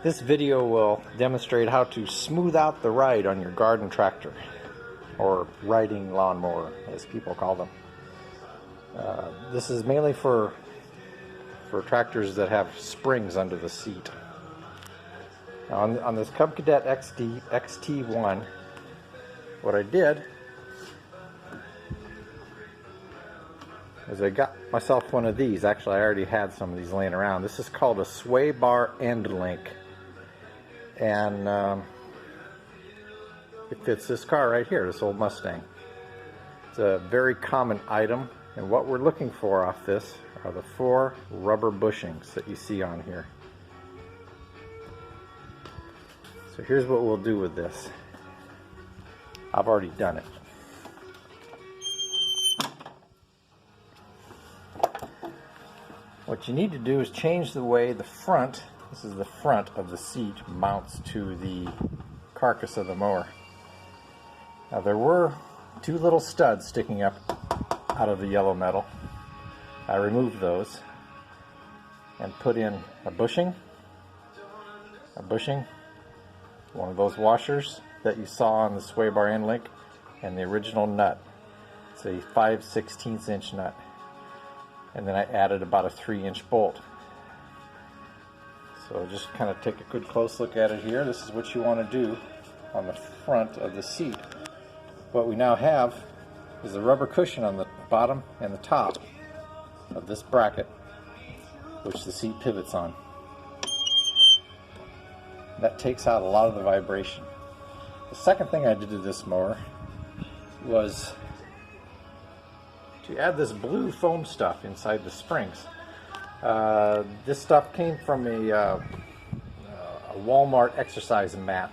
This video will demonstrate how to smooth out the ride on your garden tractor, or riding lawnmower as people call them. This is mainly for tractors that have springs under the seat. On this Cub Cadet XT1, what I did is I got myself one of these. Actually, I already had some of these laying around. This is called a sway bar end link, and it fits this car right here, this old Mustang. It's a very common item, and what we're looking for off this are the 4 rubber bushings that you see on here. So here's what we'll do with this. I've already done it. What you need to do is change the way the front, this is the front of the seat, mounts to the carcass of the mower. Now there were 2 little studs sticking up out of the yellow metal. I removed those and put in a bushing, one of those washers that you saw on the sway bar end link, and the original nut. It's a 5/16 inch nut. And then I added about a 3-inch bolt. So just kind of take a good close look at it here. This is what you want to do on the front of the seat. What we now have is a rubber cushion on the bottom and the top of this bracket, which the seat pivots on. That takes out a lot of the vibration. The second thing I did to this mower was to add this blue foam stuff inside the springs. This stuff came from a Walmart exercise mat.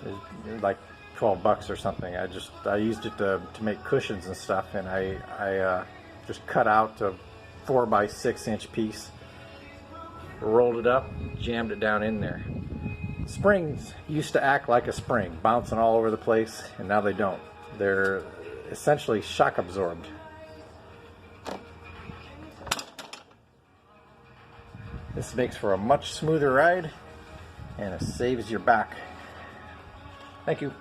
It was like 12 bucks or something. I used it to make cushions and stuff, and I just cut out a 4x6 inch piece, rolled it up, jammed it down in there. Springs used to act like a spring, bouncing all over the place, and now they don't. They're essentially shock absorbed. This makes for a much smoother ride, and it saves your back. Thank you.